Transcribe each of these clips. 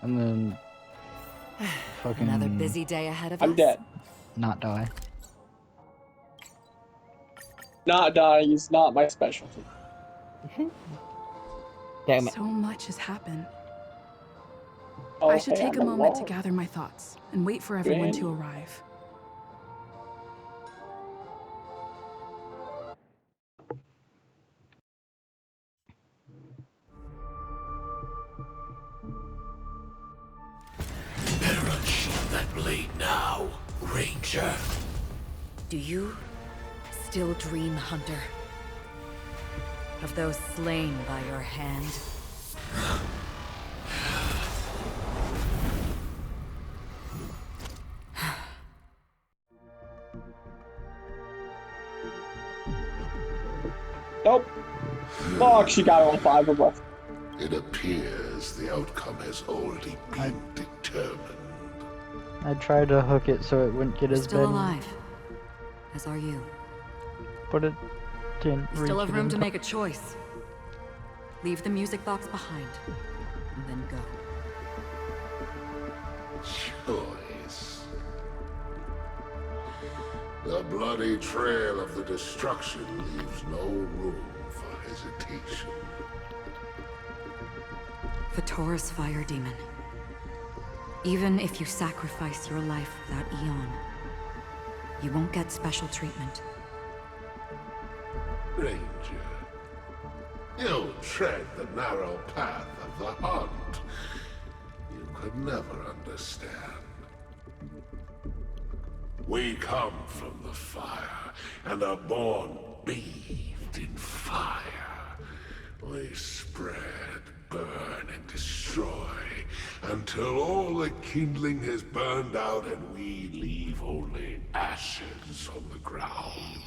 and then fucking Another busy day ahead of us. I'm dead. not die. Not dying is not my specialty. Damn it. So much has happened. Oh, I should hey, take a I'm moment to alone. gather my thoughts and wait for everyone to arrive. Better unsheath that blade now, Ranger. Do you still dream, Hunter? Of those slain by your hand? Nope. Fuck, she got all 5 of us. It appears the outcome has already been determined. I tried to hook it so it wouldn't get his Still bed, alive. As are you. but it didn't You reach still have it room in to time. make a choice. Leave the music box behind, and then go. Choice. The bloody trail of the destruction leaves no room for hesitation. Vatora's fire demon. Even if you sacrifice your life without Eon, you won't get special treatment. Ranger, you tread the narrow path of the hunt. You could never understand. We come from the fire, and are born bathed in fire. We spread, burn, and destroy, until all the kindling has burned out and we leave only ashes on the ground.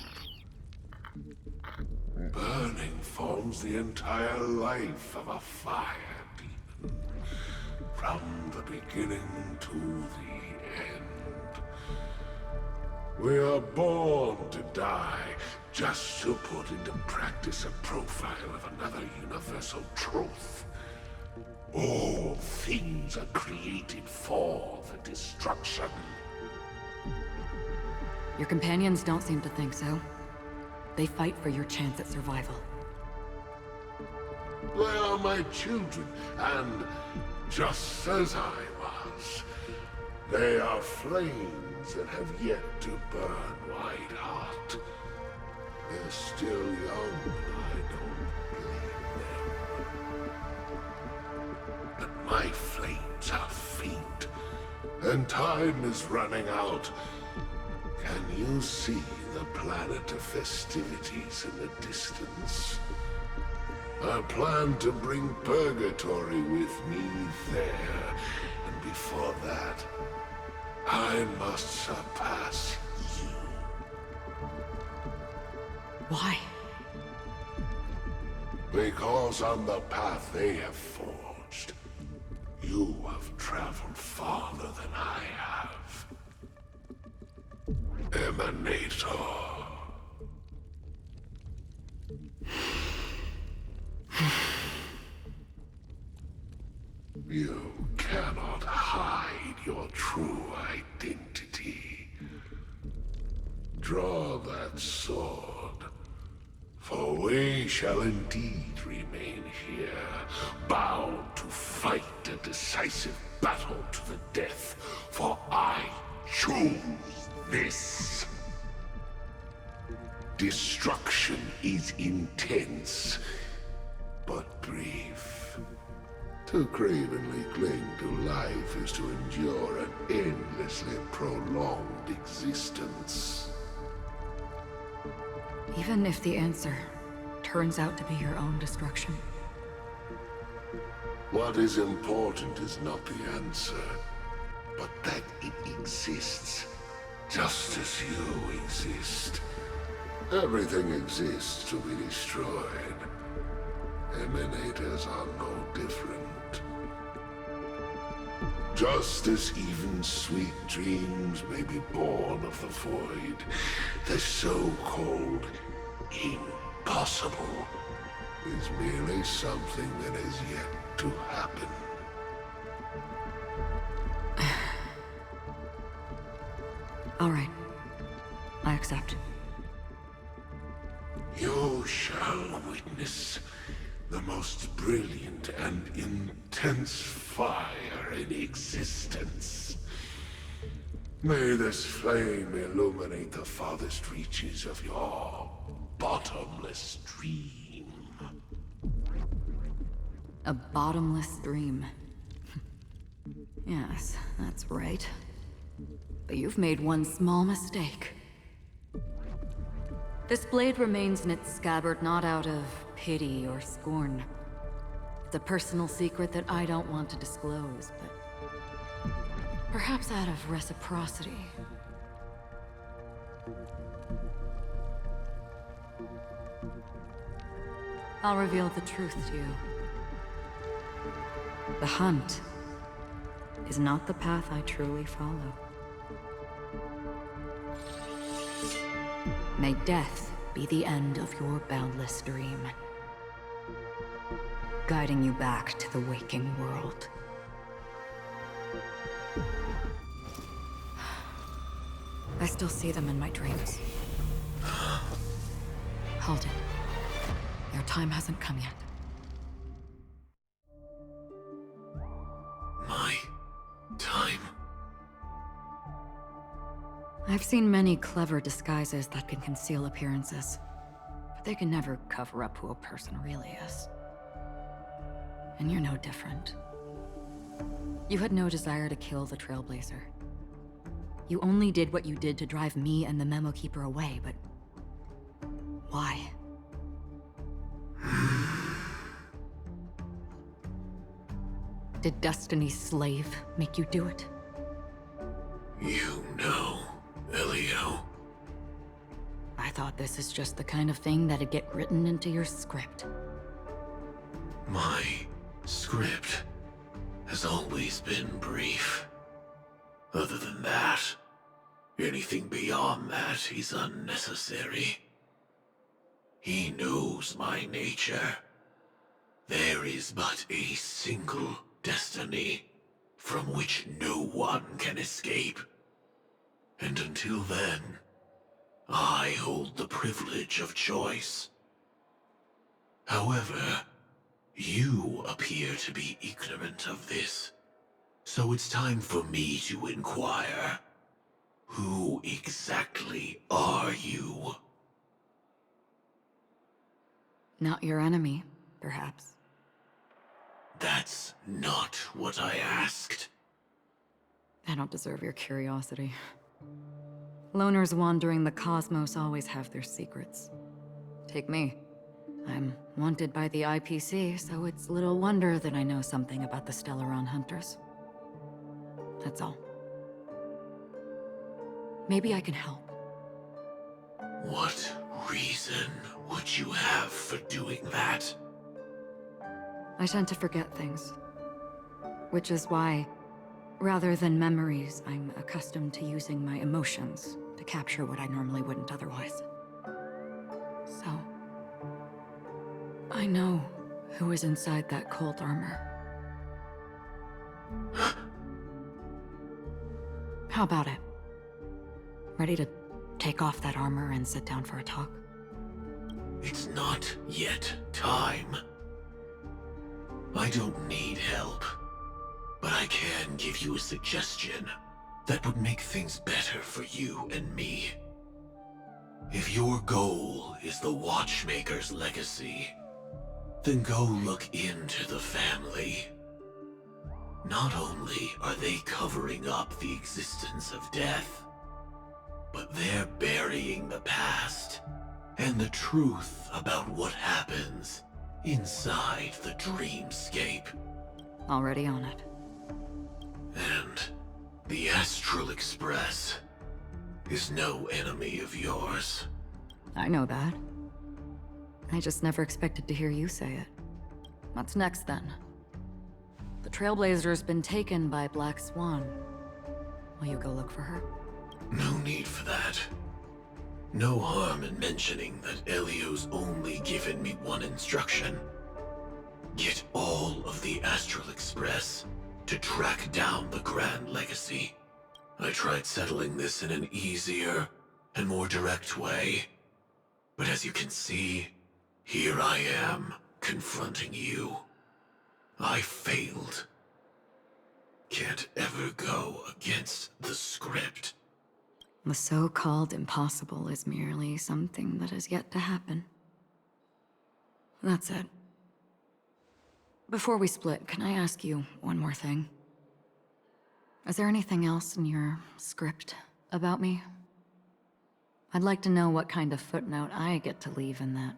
Burning forms the entire life of a fire demon, from the beginning to the end. We are born to die, just to put into practice a profile of another universal truth. All things are created for the destruction. Your companions don't seem to think so. They fight for your chance at survival. They are my children, and just as I was, they are flames that have yet to burn white hot. They're still young, and I don't blame them. But my flames are faint, and time is running out. Can you see the planet of festivities in the distance? I plan to bring Purgatory with me there, and before that, I must surpass you. Why? Because on the path they have forged, you have traveled farther than I have. Emanator. You cannot hide your true identity. Draw that sword, for we shall indeed remain here, bound to fight a decisive battle to the death, for I choose this. Destruction is intense, but brief. To cravenly cling to life is to endure an endlessly prolonged existence. Even if the answer turns out to be your own destruction. What is important is not the answer, but that it exists, just as you exist. Everything exists to be destroyed. Emanators are no different. Just as even sweet dreams may be born of the void, the so-called impossible is merely something that is yet to happen. Alright. I accept. You shall witness the most brilliant and intense fire in existence. May this flame illuminate the farthest reaches of your bottomless dream. A bottomless dream. Yes, that's right. But you've made one small mistake. This blade remains in its scabbard not out of pity or scorn. It's a personal secret that I don't want to disclose, but perhaps out of reciprocity. I'll reveal the truth to you. The hunt is not the path I truly follow. May death be the end of your boundless dream, guiding you back to the waking world. I still see them in my dreams. Hold it. Your time hasn't come yet. My time? I've seen many clever disguises that can conceal appearances, but they can never cover up who a person really is. And you're no different. You had no desire to kill the Trailblazer. You only did what you did to drive me and the Memo Keeper away, but why? Did Destiny's slave make you do it? You know, Elio. I thought this is just the kind of thing that'd get written into your script. My script has always been brief. Other than that, anything beyond that is unnecessary. He knows my nature. There is but a single destiny from which no one can escape. And until then, I hold the privilege of choice. However, you appear to be ignorant of this. So it's time for me to inquire. Who exactly are you? Not your enemy, perhaps. That's not what I asked. I don't deserve your curiosity. Loners wandering the cosmos always have their secrets. Take me. I'm wanted by the IPC, so it's little wonder that I know something about the Stellaron Hunters. That's all. Maybe I can help. What reason would you have for doing that? I tend to forget things. Which is why, rather than memories, I'm accustomed to using my emotions to capture what I normally wouldn't otherwise. So, I know who is inside that cold armor. How about it? Ready to take off that armor and sit down for a talk? It's not yet time. I don't need help, but I can give you a suggestion that would make things better for you and me. If your goal is the Watchmaker's legacy, then go look into the family. Not only are they covering up the existence of death, but they're burying the past and the truth about what happens inside the dreamscape. Already on it. And the Astral Express is no enemy of yours. I know that. I just never expected to hear you say it. What's next, then? The Trailblazer's been taken by Black Swan. Will you go look for her? No need for that. No harm in mentioning that Elio's only given me one instruction. Get all of the Astral Express to track down the Grand Legacy. I tried settling this in an easier and more direct way. But as you can see, here I am, confronting you. I failed. Can't ever go against the script. The so-called impossible is merely something that has yet to happen. That's it. Before we split, can I ask you one more thing? Is there anything else in your script about me? I'd like to know what kind of footnote I get to leave in that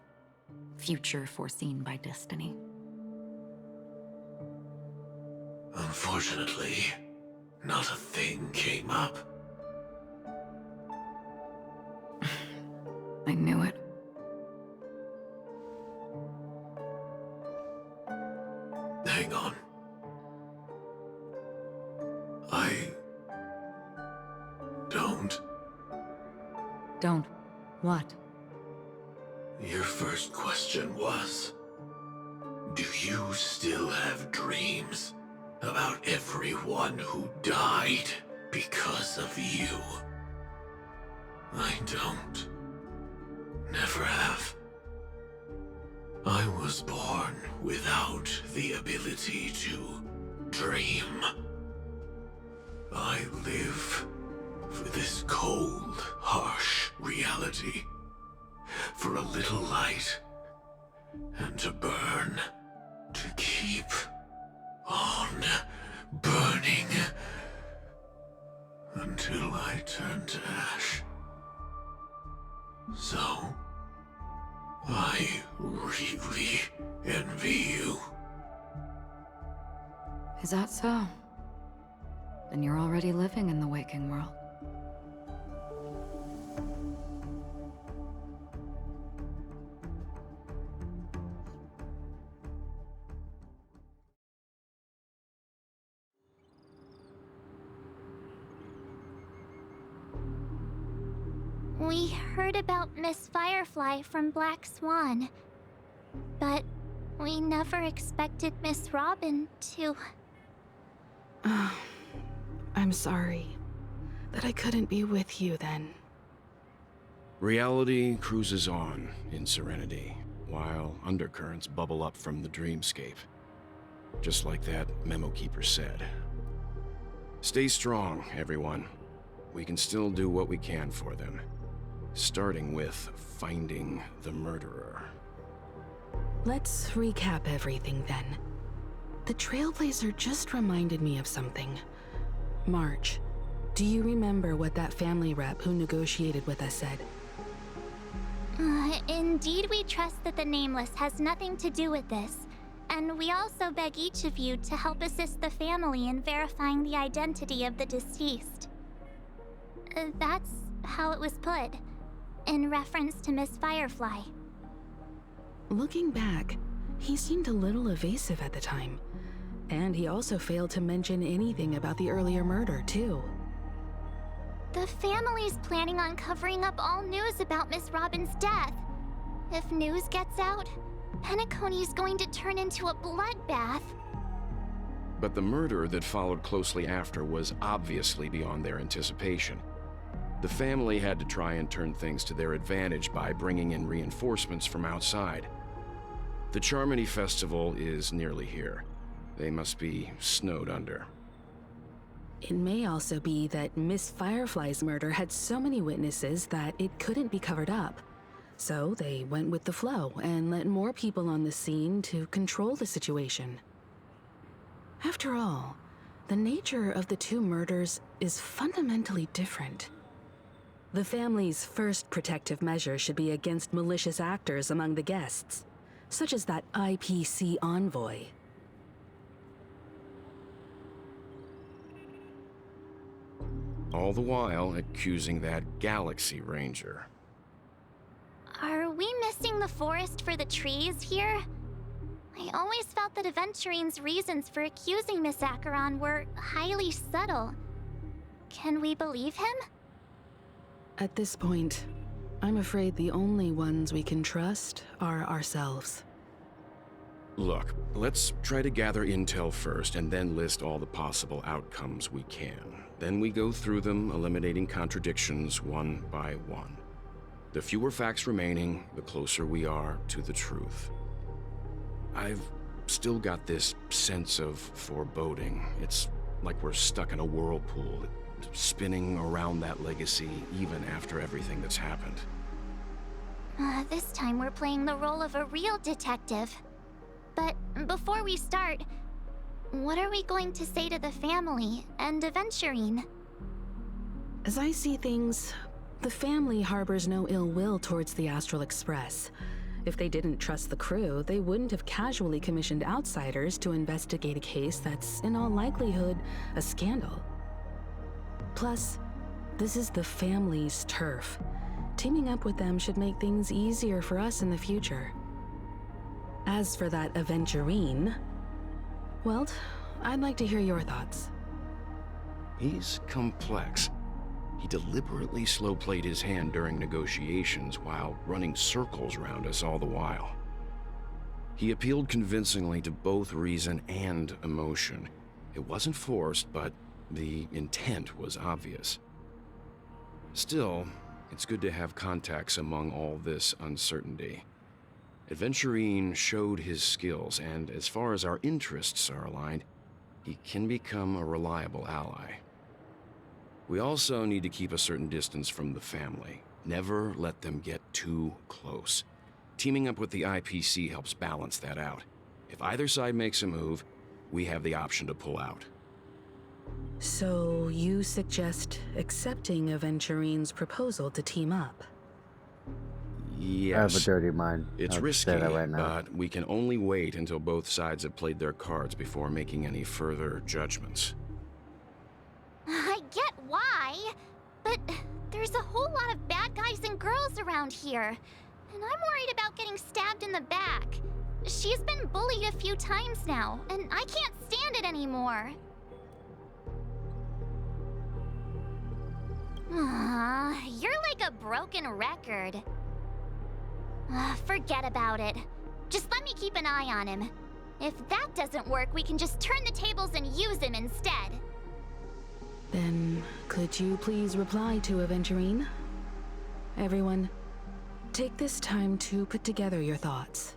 future foreseen by destiny. Unfortunately, not a thing came up. I knew it. Hang on. I don't. Don't. What? Your first question was, do you still have dreams about everyone who died because of you? I don't. Never have. I was born without the ability to dream. I live for this cold, harsh reality. For a little light, and to burn, to keep on burning, until I turn to ash. So, I really envy you. Is that so? Then you're already living in the waking world. We heard about Miss Firefly from Black Swan, but we never expected Miss Robin to... I'm sorry that I couldn't be with you then. Reality cruises on in serenity, while undercurrents bubble up from the dreamscape. Just like that memo keeper said. Stay strong, everyone. We can still do what we can for them. Starting with finding the murderer. Let's recap everything then. The Trailblazer just reminded me of something. March, do you remember what that family rep who negotiated with us said? Indeed, we trust that the Nameless has nothing to do with this, and we also beg each of you to help assist the family in verifying the identity of the deceased. That's how it was put, in reference to Miss Firefly. Looking back, he seemed a little evasive at the time, and he also failed to mention anything about the earlier murder, too. The family's planning on covering up all news about Miss Robin's death. If news gets out, Penacony's going to turn into a bloodbath. But the murder that followed closely after was obviously beyond their anticipation. The family had to try and turn things to their advantage by bringing in reinforcements from outside. The Charmony Festival is nearly here. They must be snowed under. It may also be that Miss Firefly's murder had so many witnesses that it couldn't be covered up. So they went with the flow and let more people on the scene to control the situation. After all, the nature of the two murders is fundamentally different. The family's first protective measure should be against malicious actors among the guests, such as that IPC envoy. All the while accusing that Galaxy Ranger. Are we missing the forest for the trees here? I always felt that Aventurine's reasons for accusing Miss Acheron were highly subtle. Can we believe him? At this point, I'm afraid the only ones we can trust are ourselves. Look, let's try to gather intel first and then list all the possible outcomes we can. Then we go through them, eliminating contradictions one by one. The fewer facts remaining, the closer we are to the truth. I've still got this sense of foreboding. It's like we're stuck in a whirlpool, spinning around that legacy even after everything that's happened. This time we're playing the role of a real detective. But before we start, what are we going to say to the family and Aventurine? As I see things, the family harbors no ill will towards the Astral Express. If they didn't trust the crew, they wouldn't have casually commissioned outsiders to investigate a case that's, in all likelihood, a scandal. Plus, this is the family's turf. Teaming up with them should make things easier for us in the future. As for that Aventurine, well, I'd like to hear your thoughts. He's complex. He deliberately slow-played his hand during negotiations while running circles around us all the while. He appealed convincingly to both reason and emotion. It wasn't forced, but the intent was obvious. Still, it's good to have contacts among all this uncertainty. Aventurine showed his skills, and as far as our interests are aligned, he can become a reliable ally. We also need to keep a certain distance from the family. Never let them get too close. Teaming up with the IPC helps balance that out. If either side makes a move, we have the option to pull out. So you suggest accepting Aventurine's proposal to team up? Yes. I have a dirty mind. It's I'll risky, say that right now. but we can only wait until both sides have played their cards before making any further judgments. I get why, but there's a whole lot of bad guys and girls around here, and I'm worried about getting stabbed in the back. She's been bullied a few times now, and I can't stand it anymore. You're like a broken record. Forget about it. Just let me keep an eye on him. If that doesn't work, we can just turn the tables and use him instead. Then, could you please reply to Aventurine? Everyone, take this time to put together your thoughts.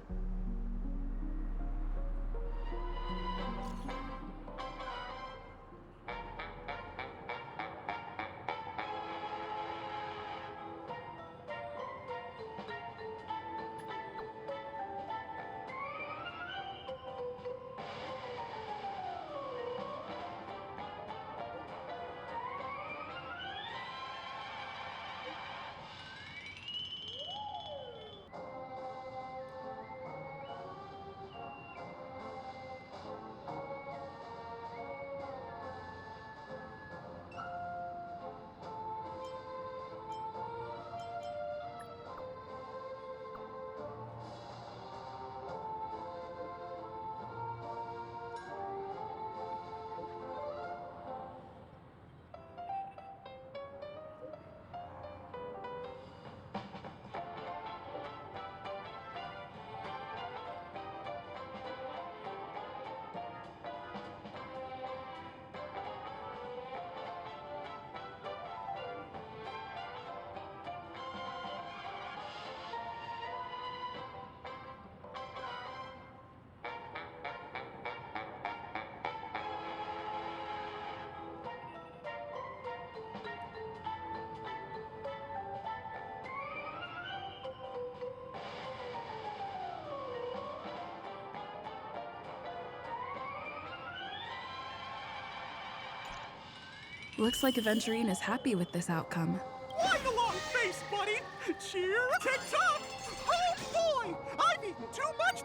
Looks like Aventurine is happy with this outcome. Like a long face, buddy! Cheer tick-tock! Oh boy! I've eaten too much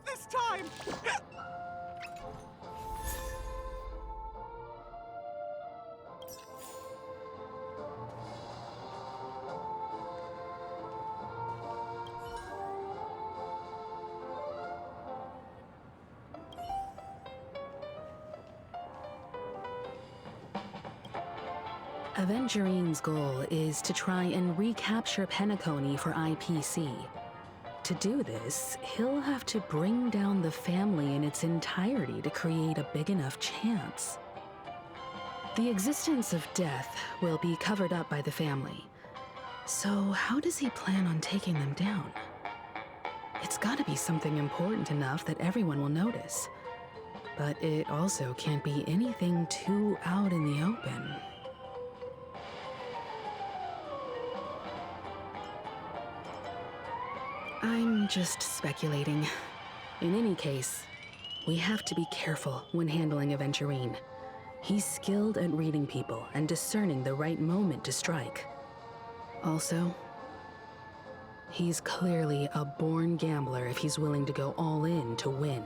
this time! Aventurine's goal is to try and recapture Penacony for IPC. to do this, he'll have to bring down the family in its entirety to create a big enough chance. The existence of death will be covered up by the family. So how does he plan on taking them down? It's gotta be something important enough that everyone will notice. But it also can't be anything too out in the open. I'm just speculating. In any case, we have to be careful when handling Aventurine. He's skilled at reading people and discerning the right moment to strike. Also, he's clearly a born gambler if he's willing to go all in to win.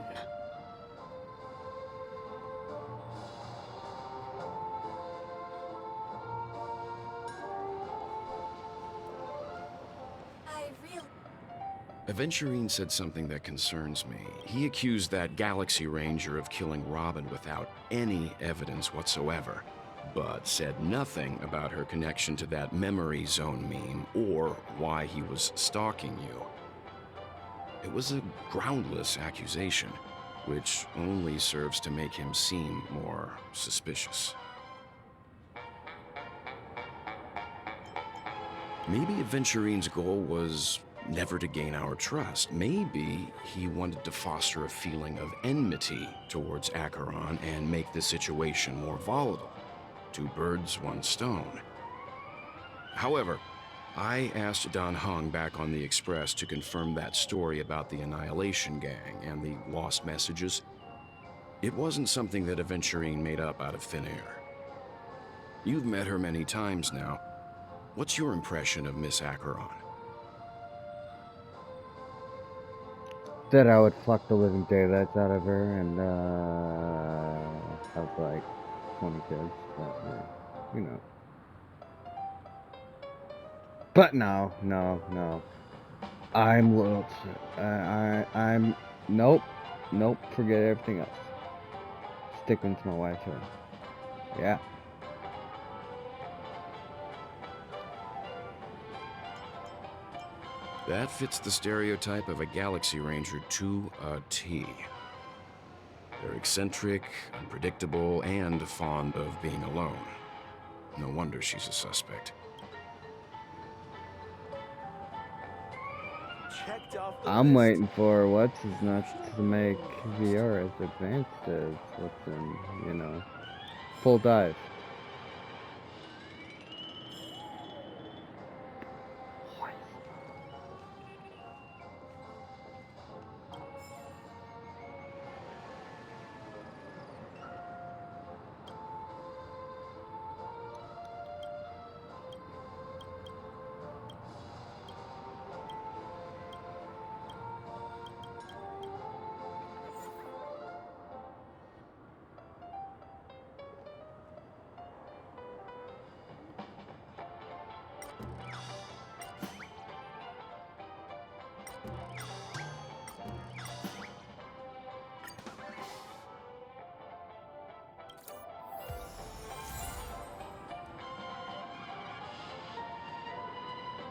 Aventurine said something that concerns me. He accused that Galaxy Ranger of killing Robin without any evidence whatsoever, but said nothing about her connection to that memory zone meme or why he was stalking you. It was a groundless accusation, which only serves to make him seem more suspicious. Maybe Aventurine's goal was never to gain our trust. Maybe he wanted to foster a feeling of enmity towards Acheron and make the situation more volatile. Two birds, one stone. However, I asked Dan Heng back on the Express to confirm that story about the Annihilation Gang and the lost messages. It wasn't something that Aventurine made up out of thin air. You've met her many times now. What's your impression of Miss Acheron? That I would fuck the living daylights out of her and have like 20 kids, but you know. But no. I'm little. I'm nope. Forget everything else. Sticking to my wife here. Yeah. That fits the stereotype of a Galaxy Ranger to a T. They're eccentric, unpredictable, and fond of being alone. No wonder she's a suspect. Checked off the I'm list. waiting for what's his nuts to make VR as advanced as what's in, you know, full dive.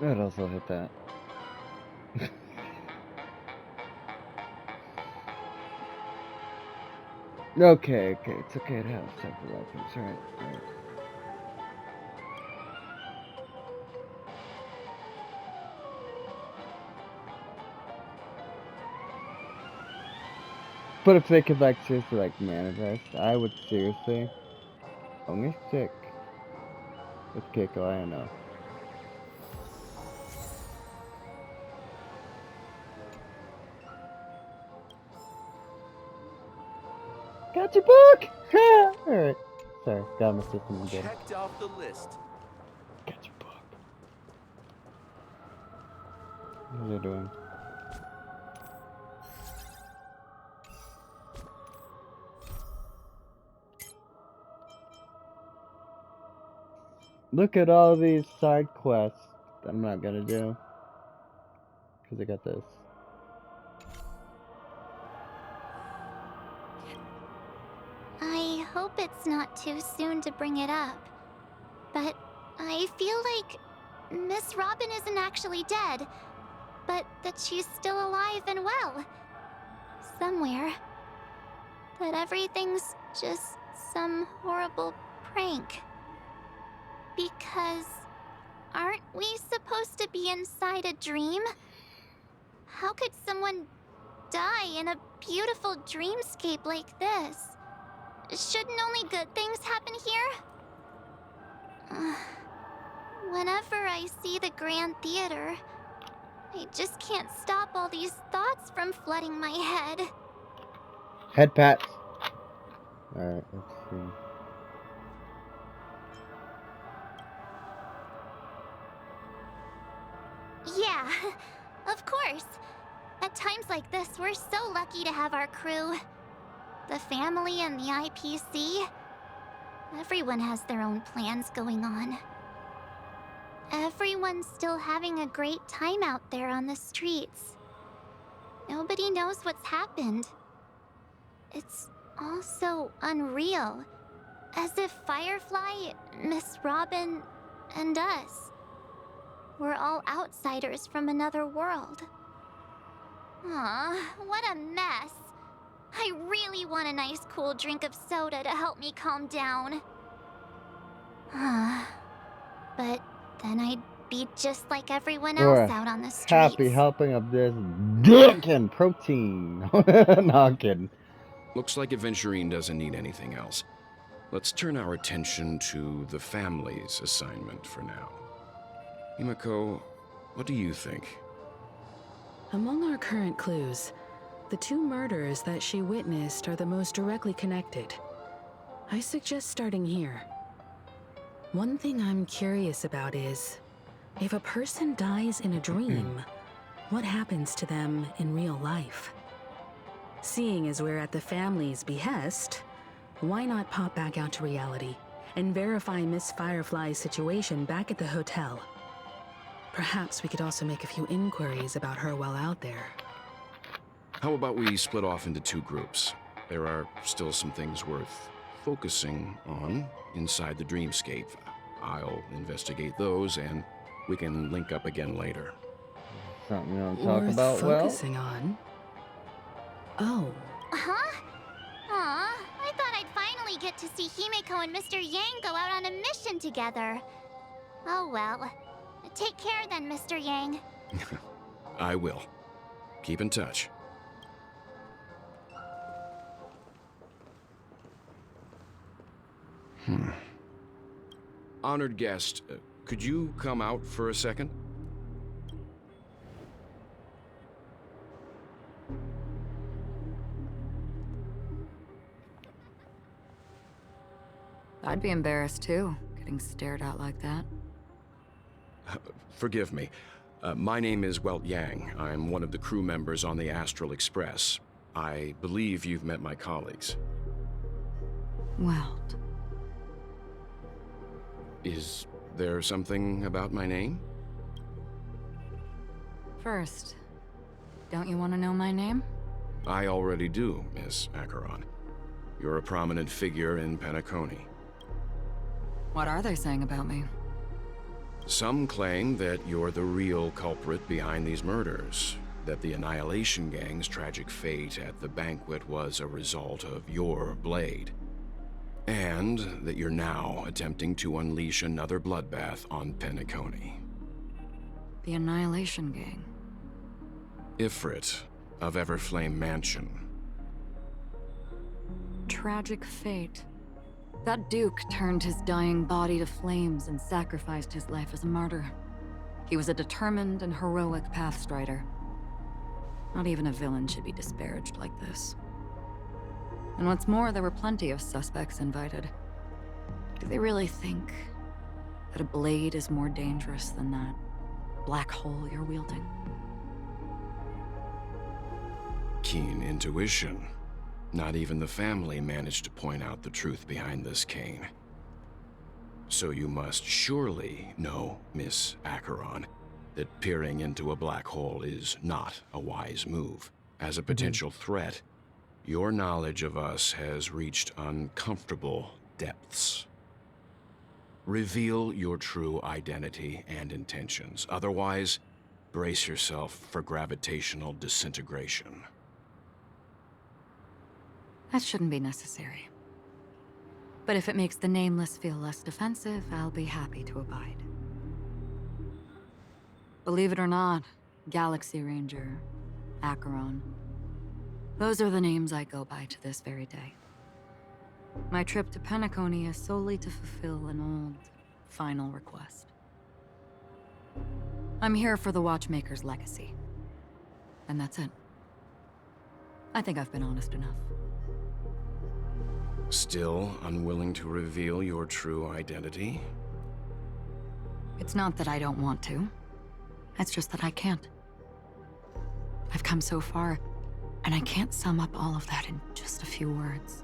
I'd also hit that. Okay, it's okay to have separate weapons, right. But if they could like seriously like manifest, I would seriously only stick with Keiko, I know. Got your book! Alright. Sorry, got my system again. Checked off the list. Got your book. What are they doing? Look at all these side quests that I'm not gonna do. Because I got this. I hope it's not too soon to bring it up, but I feel like Miss Robin isn't actually dead. but that she's still alive and well. Somewhere. That everything's just some horrible prank. Because aren't we supposed to be inside a dream? How could someone die in a beautiful dreamscape like this? Shouldn't only good things happen here? Whenever I see the Grand Theater, I just can't stop all these thoughts from flooding my head. Head pats. Alright, let's see. Yeah, of course. At times like this, we're so lucky to have our crew. The family and the IPC. Everyone has their own plans going on. Everyone's still having a great time out there on the streets. Nobody knows what's happened. It's all so unreal. As if Firefly, Miss Robin, and us we're all outsiders from another world. Aw, what a mess. I really want a nice cool drink of soda to help me calm down. But then I'd be just like everyone else out on the streets. Happy helping of this dick and protein. No, I'm kidding. Looks like Aventurine doesn't need anything else. Let's turn our attention to the family's assignment for now. Himiko, what do you think? Among our current clues, the 2 murders that she witnessed are the most directly connected. I suggest starting here. One thing I'm curious about is, if a person dies in a dream, what happens to them in real life? Seeing as we're at the family's behest, why not pop back out to reality and verify Miss Firefly's situation back at the hotel? Perhaps we could also make a few inquiries about her while out there. How about we split off into 2 groups? There are still some things worth focusing on inside the dreamscape. I'll investigate those, and we can link up again later. Something you want to talk Worth about, focusing on? Oh. Huh? Aw, I thought I'd finally get to see Himeko and Mr. Yang go out on a mission together. Oh well. Take care then, Mr. Yang. I will. Keep in touch. Honored guest, could you come out for a second? I'd be embarrassed too, getting stared at like that. Forgive me. My name is Welt Yang. I'm one of the crew members on the Astral Express. I believe you've met my colleagues. Welt. Is there something about my name? First, don't you want to know my name? I already do, Miss Acheron. You're a prominent figure in Penacony. What are they saying about me? Some claim that you're the real culprit behind these murders, that the Annihilation Gang's tragic fate at the banquet was a result of your blade, and that you're now attempting to unleash another bloodbath on Penacony. The Annihilation Gang. Ifrit of Everflame Mansion. Tragic fate. That Duke turned his dying body to flames and sacrificed his life as a martyr. He was a determined and heroic pathstrider. Not even a villain should be disparaged like this. And what's more, there were plenty of suspects invited. Do they really think that a blade is more dangerous than that black hole you're wielding? Keen intuition. Not even the family managed to point out the truth behind this cane. So you must surely know, Miss Acheron, that peering into a black hole is not a wise move. As a potential threat, your knowledge of us has reached uncomfortable depths. Reveal your true identity and intentions. Otherwise, Brace yourself for gravitational disintegration. That shouldn't be necessary. But if it makes the Nameless feel less defensive, I'll be happy to abide. Believe it or not, Galaxy Ranger, Acheron, those are the names I go by to this very day. My trip to Penacony is solely to fulfill an old, final request. I'm here for the Watchmaker's legacy. And that's it. I think I've been honest enough. Still unwilling to reveal your true identity? It's not that I don't want to. It's just that I can't. I've come so far, and I can't sum up all of that in just a few words.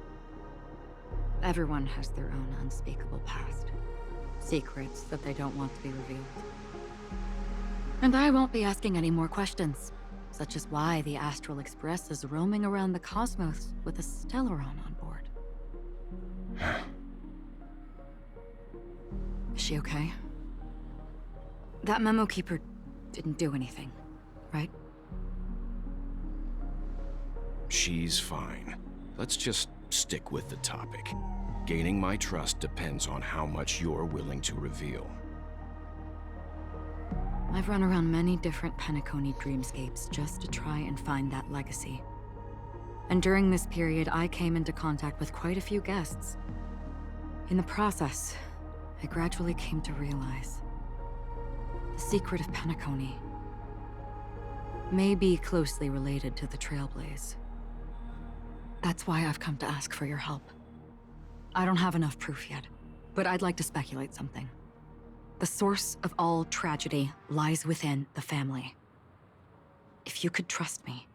Everyone has their own unspeakable past. Secrets that they don't want to be revealed. And I won't be asking any more questions, such as why the Astral Express is roaming around the cosmos with a Stellaron on board. Is she okay? That memo keeper didn't do anything, right? She's fine. Let's just stick with the topic. Gaining my trust depends on how much you're willing to reveal. I've run around many different Penacony dreamscapes just to try and find that legacy. And during this period, I came into contact with quite a few guests. In the process, I gradually came to realize the secret of Penacony may be closely related to the Trailblaze. That's why I've come to ask for your help. I don't have enough proof yet, but I'd like to speculate something. The source of all tragedy lies within the family. If you could trust me,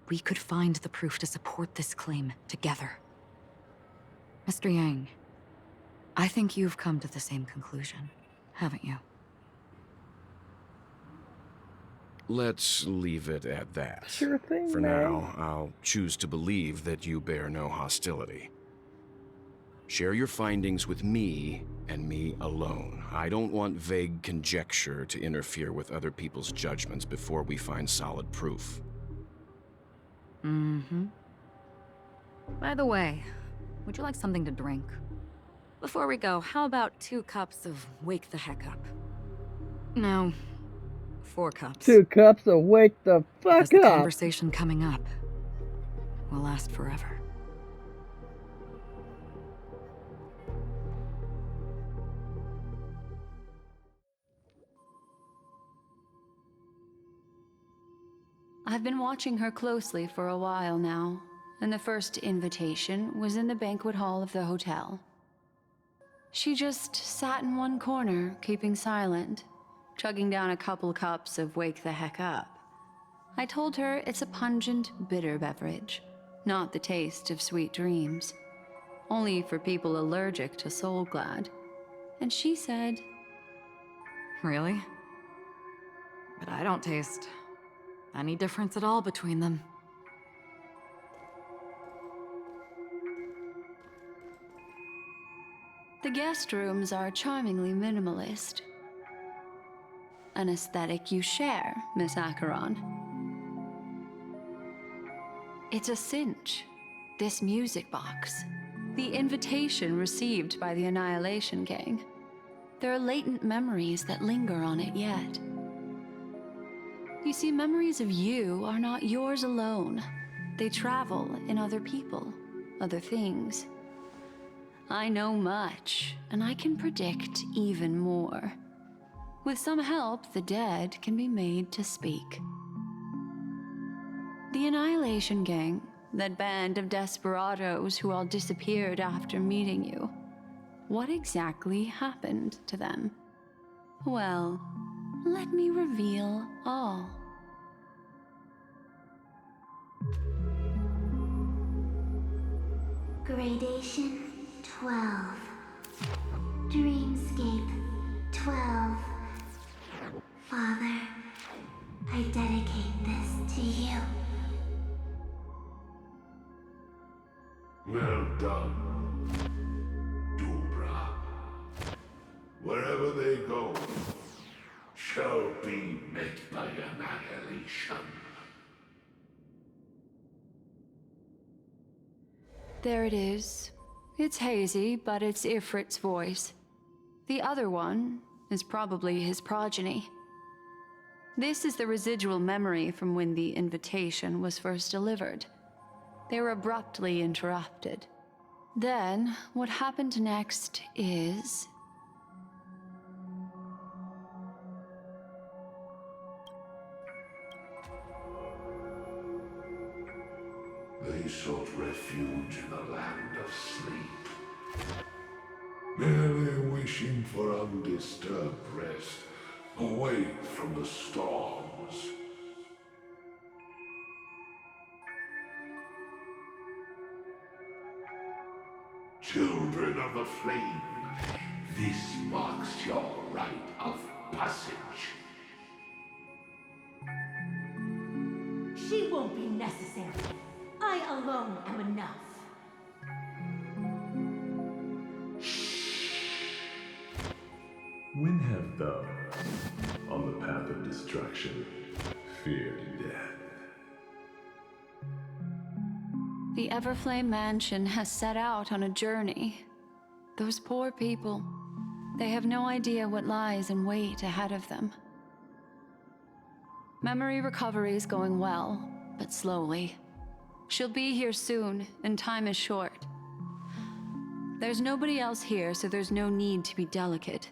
we could find the proof to support this claim together. Mr. Yang, I think you've come to the same conclusion, haven't you? Let's leave it at that. Sure thing, For man. now, I'll choose to believe that you bear no hostility. Share your findings with me, and me alone. I don't want vague conjecture to interfere with other people's judgments before we find solid proof. Mm-hmm. By the way, would you like something to drink? Before we go, how about 2 cups of Wake the Heck Up? No, 4 cups. 2 cups of wake the fuck Because the up. conversation coming up will last forever. I've been watching her closely for a while now, and the first invitation was in the banquet hall of the hotel. She just sat in one corner, keeping silent, chugging down a couple cups of Wake the Heck Up. I told her it's a pungent, bitter beverage, not the taste of sweet dreams. Only for people allergic to Soul Glad. And she said, Really? But I don't taste any difference at all between them. the guest rooms are charmingly minimalist. An aesthetic you share, Miss Acheron. It's a cinch, this music box. The invitation received by the Annihilation Gang. There are latent memories that linger on it yet. You see, memories of you are not yours alone. They travel in other people, other things. I know much, and I can predict even more. With some help, the dead can be made to speak. The Annihilation Gang, that band of desperados who all disappeared after meeting you. What exactly happened to them? Well, let me reveal all. Gradation 12. Dreamscape 12. Father, I dedicate this to you. Well done, Dubra. Wherever they go, shall be met by annihilation. There it is. It's hazy, but it's Ifrit's voice. The other one is probably his progeny. This is the residual memory from when the invitation was first delivered. They were abruptly interrupted. Then, what happened next is... They sought refuge in the land of sleep, merely wishing for undisturbed rest, away from the storms. Children of the flame, this marks your rite of passage. She won't be necessary. I alone am enough. When have thou, on the path of destruction, feared death? The Everflame Mansion has set out on a journey. Those poor people, they have no idea what lies in wait ahead of them. Memory recovery is going well, but slowly. She'll be here soon, and time is short. There's nobody else here, so there's no need to be delicate.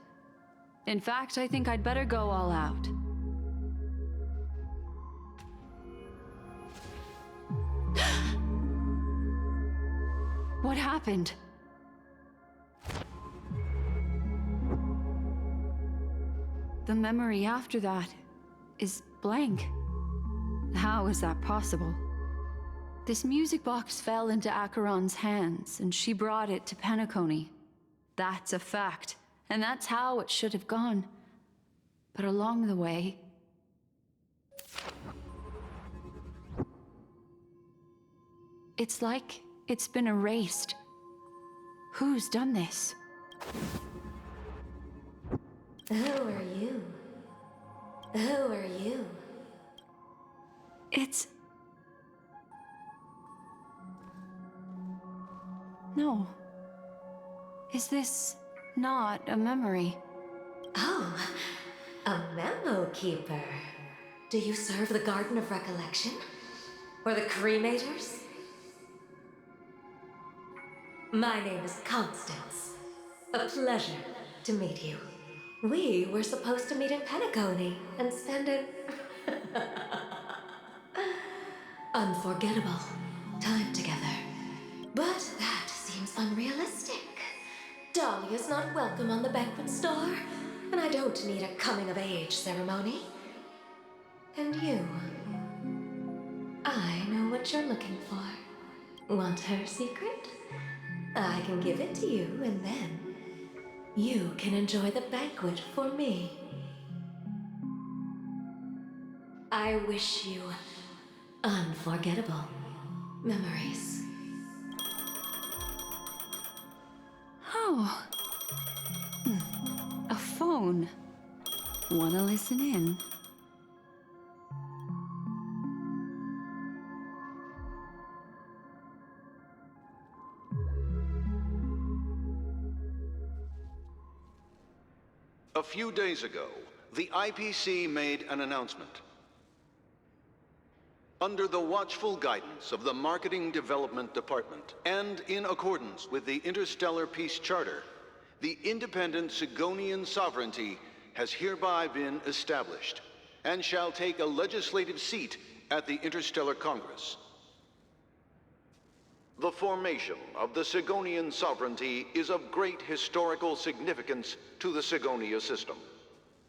In fact, I think I'd better go all out. What happened? The memory after that is blank. How is that possible? This music box fell into Acheron's hands, and she brought it to Penacony. That's a fact, and that's how it should have gone. But along the way... it's like it's been erased. Who's done this? Who are you? Who are you? It's... no. Is this not a memory? Oh, a memo keeper. Do you serve the Garden of Recollection? Or the Cremators? My name is Constance. A pleasure to meet you. We were supposed to meet in Penacony and spend an unforgettable time together. But that seems unrealistic. Dahlia's not welcome on the banquet star, and I don't need a coming-of-age ceremony. And you? I know what you're looking for. Want her secret? I can give it to you, and then you can enjoy the banquet for me. I wish you unforgettable memories. Oh. A phone. Wanna listen in? A few days ago, the IPC made an announcement. Under the watchful guidance of the Marketing Development Department, and in accordance with the Interstellar Peace Charter, the independent Sigonian sovereignty has hereby been established, and shall take a legislative seat at the Interstellar Congress. The formation of the Sigonian sovereignty is of great historical significance to the Sigonia system.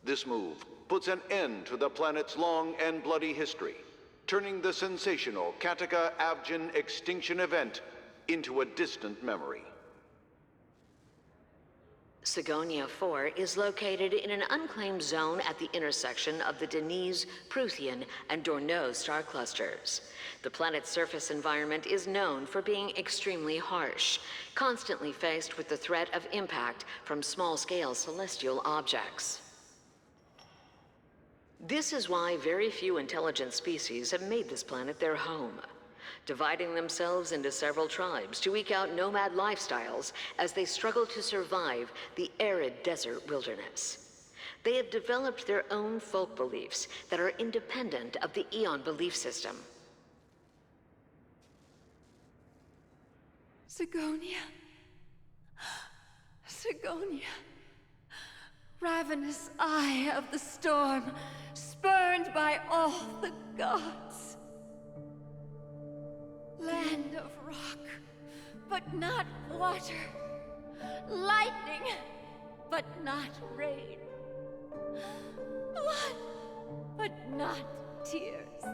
This move puts an end to the planet's long and bloody history, turning the sensational Kataka-Abjin extinction event into a distant memory. Sigonia 4 is located in an unclaimed zone at the intersection of the Denise, Prothean, and Dorneau star clusters. The planet's surface environment is known for being extremely harsh, constantly faced with the threat of impact from small-scale celestial objects. This is why very few intelligent species have made this planet their home, dividing themselves into several tribes to eke out nomad lifestyles as they struggle to survive the arid desert wilderness. They have developed their own folk beliefs that are independent of the Eon belief system. Sigonia. Sigonia. Ravenous eye of the storm, spurned by all the gods. Land of rock, but not water. Lightning, but not rain. Blood, but not tears.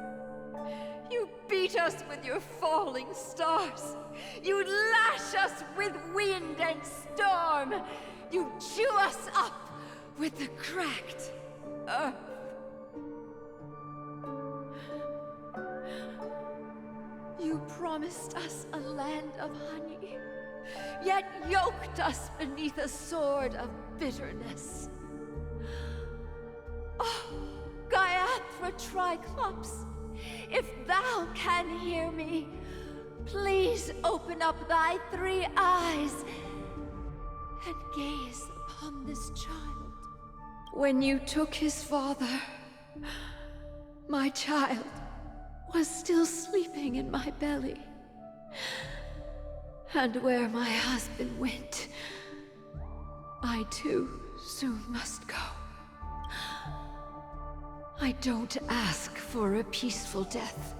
You beat us with your falling stars. You lash us with wind and storm. You chew us up with the cracked earth. You promised us a land of honey, yet yoked us beneath a sword of bitterness. Oh, Gaiathra Triclops, if thou can hear me, please open up thy 3 eyes and gaze upon this child. When you took his father, my child was still sleeping in my belly. And where my husband went, I too soon must go. I don't ask for a peaceful death.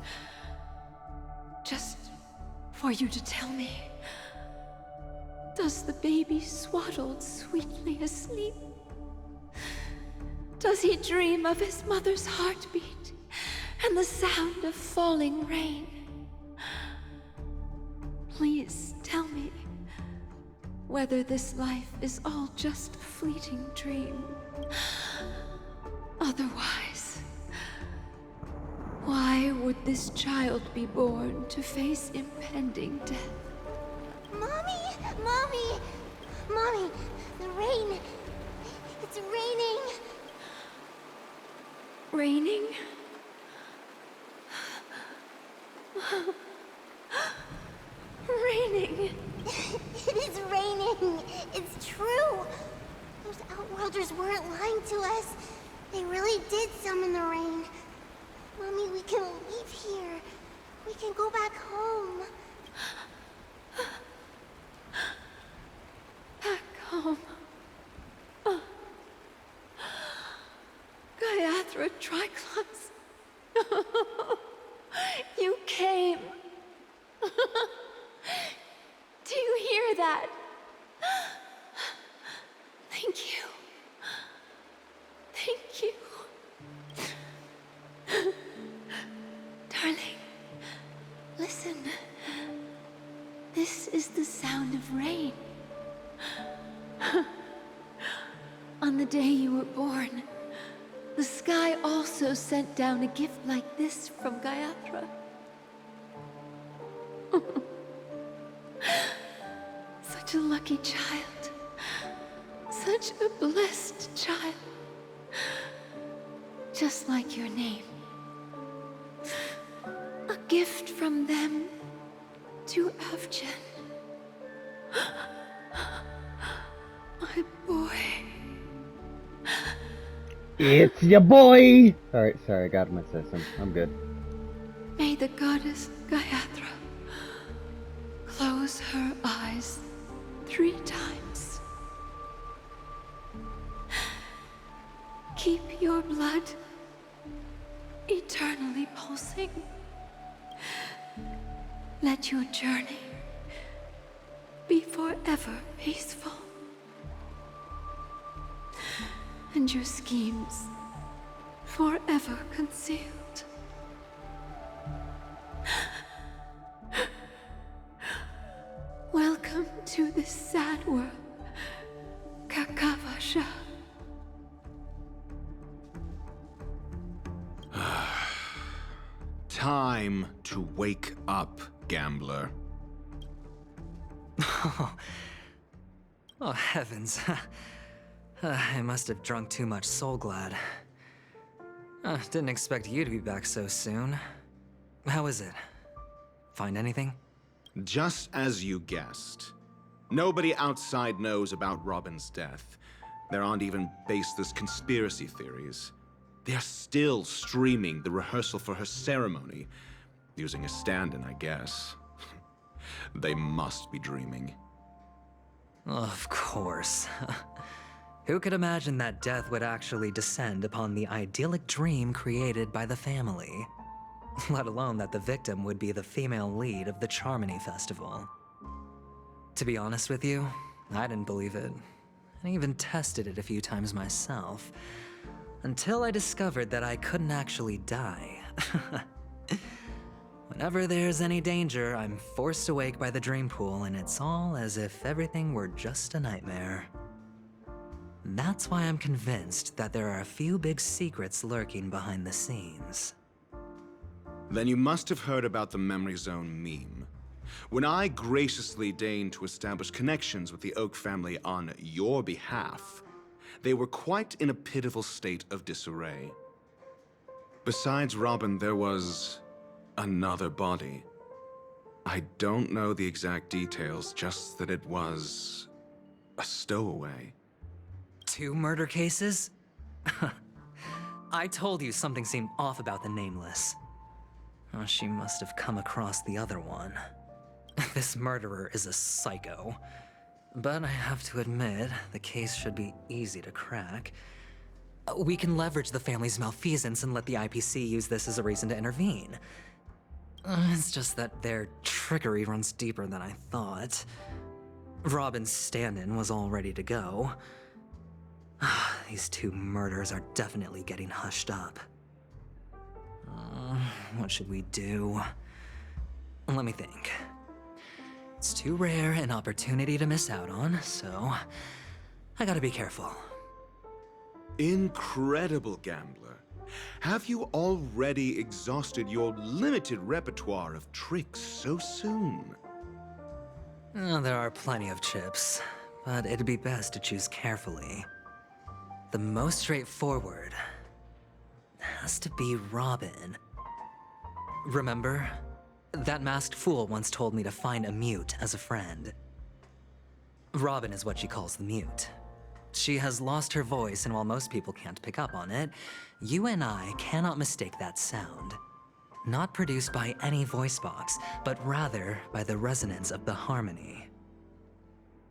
Just for you to tell me, does the baby swaddled sweetly asleep? Does he dream of his mother's heartbeat and the sound of falling rain? Please tell me whether this life is all just a fleeting dream. Otherwise, why would this child be born to face impending death? Mommy! Mommy! Mommy! The rain! It's raining! Raining? Raining! It is raining! It's true! Those Outworlders weren't lying to us. They really did summon the rain. Mommy, we can leave here. We can go back home. Back home. Gaiathra Triclops. You came. Do you hear that? Thank you. Thank you. Darling, listen. This is the sound of rain. On the day you were born, the sky also sent down a gift like this from Gaiathra. Such a lucky child. Such a blessed child. Just like your name. A gift from them to Avgen. My boy. It's your boy! Sorry, I got my system. I'm good. May the goddess Gaiathra close her eyes 3 times. Keep your blood eternally pulsing. Let your journey be forever peaceful. And your schemes forever concealed. Welcome to this sad world, Kakavasha. Time to wake up, gambler. Oh, heavens. I must have drunk too much Soul Glad. Didn't expect you to be back so soon. How is it? Find anything? Just as you guessed. Nobody outside knows about Robin's death. There aren't even baseless conspiracy theories. They're still streaming the rehearsal for her ceremony, using a stand-in, I guess. They must be dreaming. Of course. Who could imagine that death would actually descend upon the idyllic dream created by the family? Let alone that the victim would be the female lead of the Charmony Festival. To be honest with you, I didn't believe it. I even tested it a few times myself, until I discovered that I couldn't actually die. Whenever there's any danger, I'm forced awake by the dream pool, and it's all as if everything were just a nightmare. That's why I'm convinced that there are a few big secrets lurking behind the scenes. Then you must have heard about the Memory Zone meme. When I graciously deigned to establish connections with the Oak family on your behalf, they were quite in a pitiful state of disarray. Besides Robin, there was another body. I don't know the exact details, just that it was a stowaway. 2 murder cases? I told you something seemed off about the Nameless. Oh, she must have come across the other one. This murderer is a psycho. But I have to admit, the case should be easy to crack. We can leverage the family's malfeasance and let the IPC use this as a reason to intervene. It's just that their trickery runs deeper than I thought. Robin's stand-in was all ready to go. These 2 murders are definitely getting hushed up. What should we do? Let me think. It's too rare an opportunity to miss out on, so I gotta be careful. Incredible, Gambler. Have you already exhausted your limited repertoire of tricks so soon? There are plenty of chips, but it'd be best to choose carefully. The most straightforward has to be Robin. Remember? That masked fool once told me to find a mute as a friend. Robin is what she calls the mute. She has lost her voice, and while most people can't pick up on it, you and I cannot mistake that sound. Not produced by any voice box, but rather by the resonance of the harmony.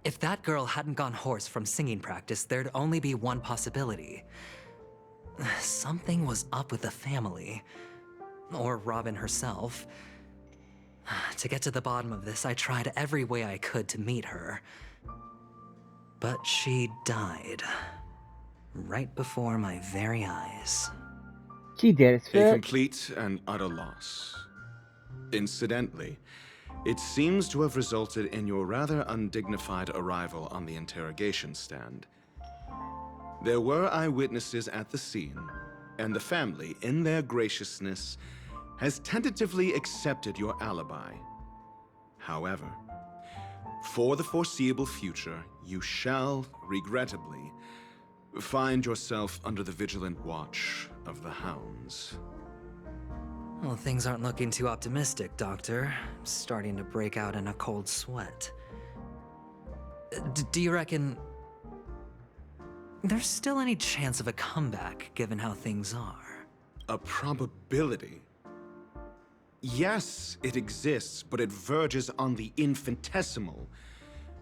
If that girl hadn't gone hoarse from singing practice, there'd only be one possibility. Something was up with the family. Or Robin herself. To get to the bottom of this, I tried every way I could to meet her. But she died. Right before my very eyes. She did it, A complete and utter loss. Incidentally, it seems to have resulted in your rather undignified arrival on the interrogation stand. There were eyewitnesses at the scene, and the family, in their graciousness, has tentatively accepted your alibi. However, for the foreseeable future, you shall, regrettably, find yourself under the vigilant watch of the hounds. Well, things aren't looking too optimistic, Doctor. I'm starting to break out in a cold sweat. Do you reckon there's still any chance of a comeback, given how things are? A probability? Yes, it exists, but it verges on the infinitesimal.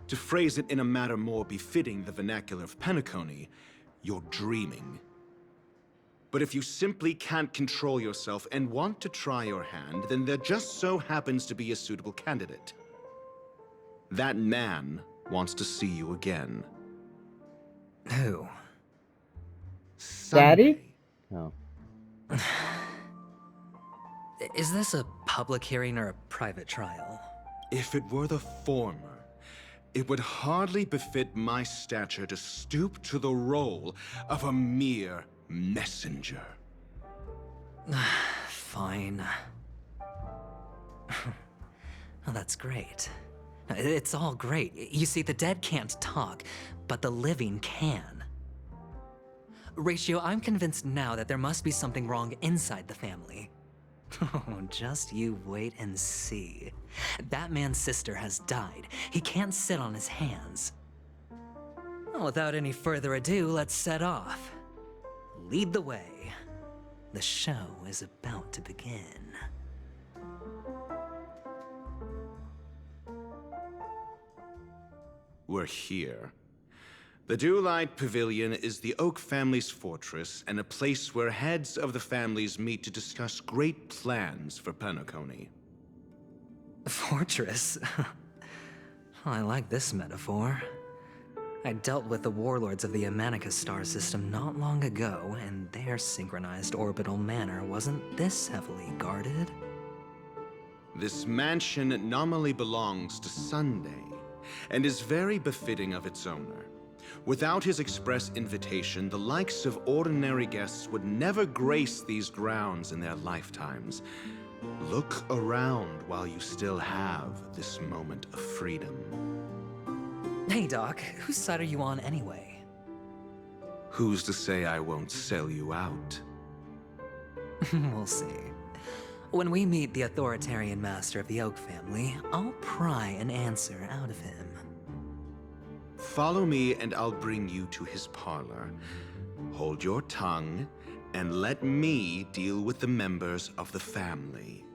To phrase it in a manner more befitting the vernacular of Penacony, you're dreaming. But if you simply can't control yourself and want to try your hand, then there just so happens to be a suitable candidate. That man wants to see you again. Who? Daddy? No. Is this a public hearing or a private trial? If it were the former, it would hardly befit my stature to stoop to the role of a mere messenger. Fine. Oh, that's great. It's all great. You see, the dead can't talk, but the living can. Ratio, I'm convinced now that there must be something wrong inside the family. Oh, just you wait and see. That man's sister has died. He can't sit on his hands. Well, without any further ado, let's set off. Lead the way. The show is about to begin. We're here. The Dewlight Pavilion is the Oak family's fortress and a place where heads of the families meet to discuss great plans for Penacony. Fortress? I like this metaphor. I dealt with the warlords of the Amanicus star system not long ago, and their synchronized orbital manor wasn't this heavily guarded. This mansion nominally belongs to Sunday, and is very befitting of its owner. Without his express invitation, the likes of ordinary guests would never grace these grounds in their lifetimes. Look around while you still have this moment of freedom. Hey, Doc, whose side are you on anyway? Who's to say I won't sell you out? We'll see. When we meet the authoritarian master of the Oak family, I'll pry an answer out of him. Follow me and I'll bring you to his parlor. Hold your tongue and let me deal with the members of the family.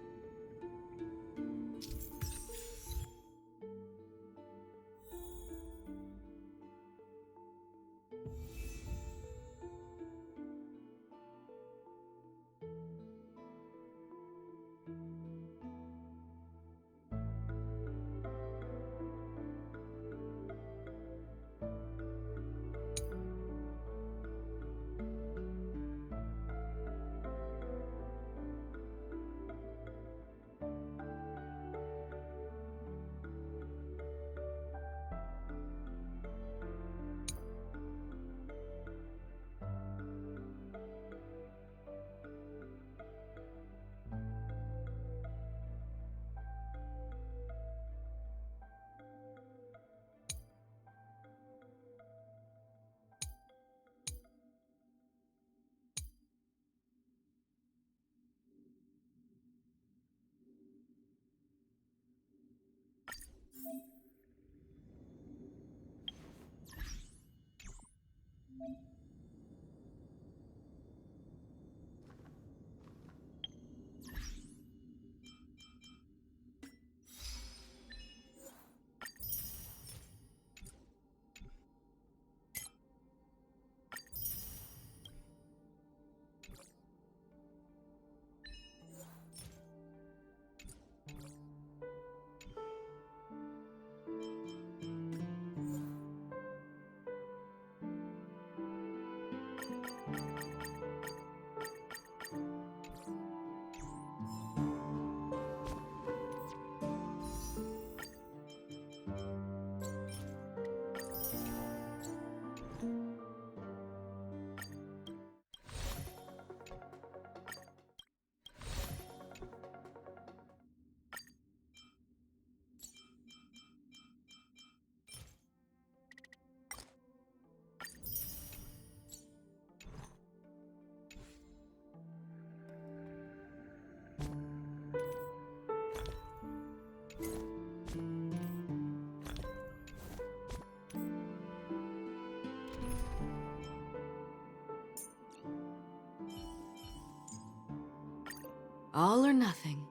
All or nothing.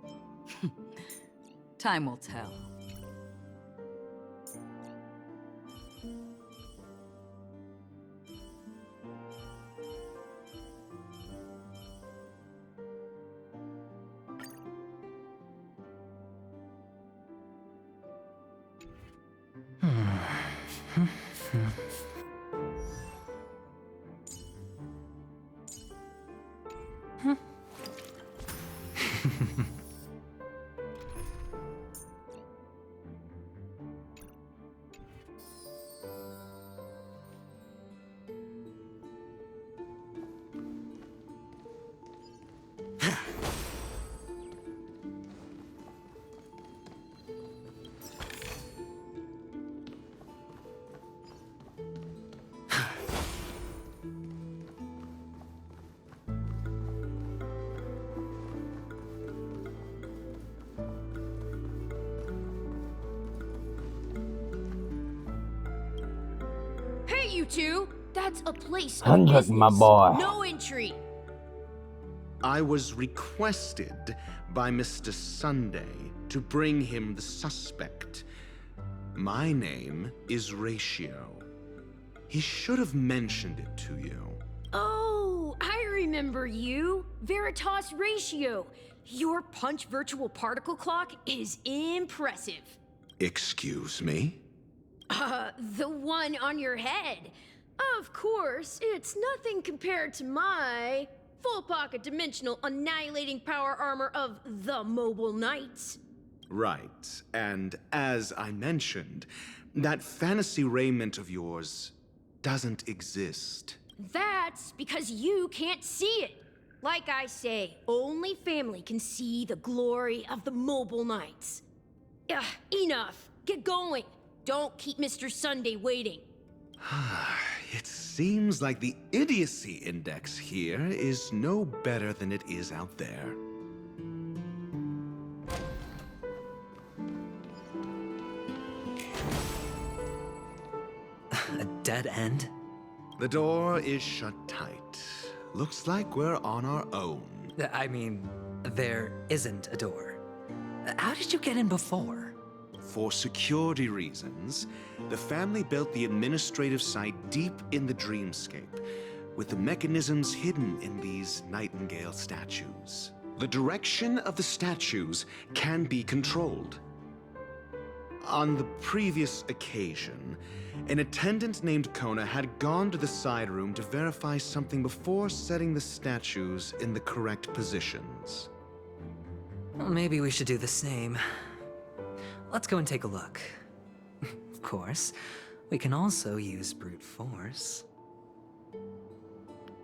Time will tell. two? That's a place of Hundred, business. my boy. No entry. I was requested by Mr. Sunday to bring him the suspect. My name is Ratio. He should have mentioned it to you. Oh, I remember you. Veritas Ratio. Your punch virtual particle clock is impressive. Excuse me? The one on your head. Of course, it's nothing compared to my full pocket dimensional annihilating power armor of the Mobile Knights. Right, and as I mentioned, that fantasy raiment of yours doesn't exist. That's because you can't see it. Like I say, only family can see the glory of the Mobile Knights. Enough. Get going. Don't keep Mr. Sunday waiting. It seems like the idiocy index here is no better than it is out there. A dead end? The door is shut tight. Looks like we're on our own. I mean, there isn't a door. How did you get in before? For security reasons, the family built the administrative site deep in the dreamscape, with the mechanisms hidden in these Nightingale statues. The direction of the statues can be controlled. On the previous occasion, an attendant named Kona had gone to the side room to verify something before setting the statues in the correct positions. Well, maybe we should do the same. Let's go and take a look. Of course, we can also use brute force.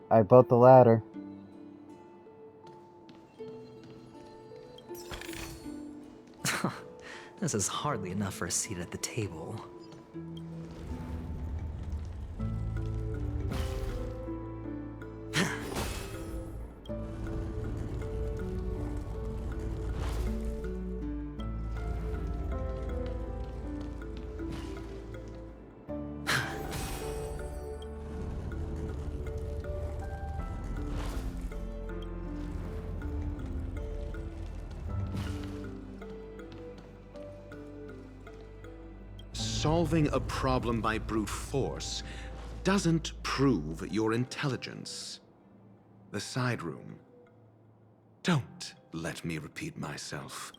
I built the ladder. This is hardly enough for a seat at the table. Solving a problem by brute force doesn't prove your intelligence. The side room. Don't let me repeat myself.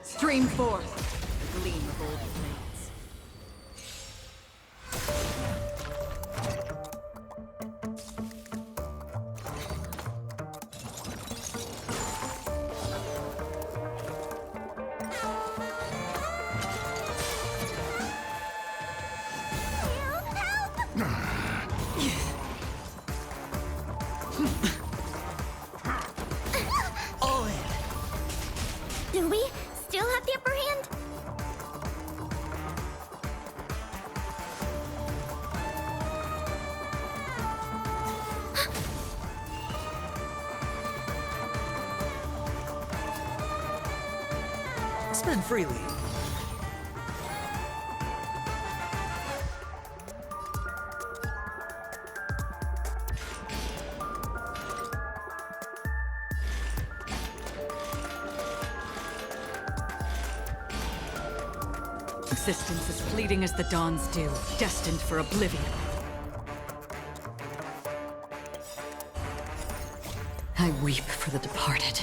Stream forth the gleam of old blades. All in. Do we still have the upper hand? Spend freely. Existence as fleeting as the dawn's dew, destined for oblivion. I weep for the departed.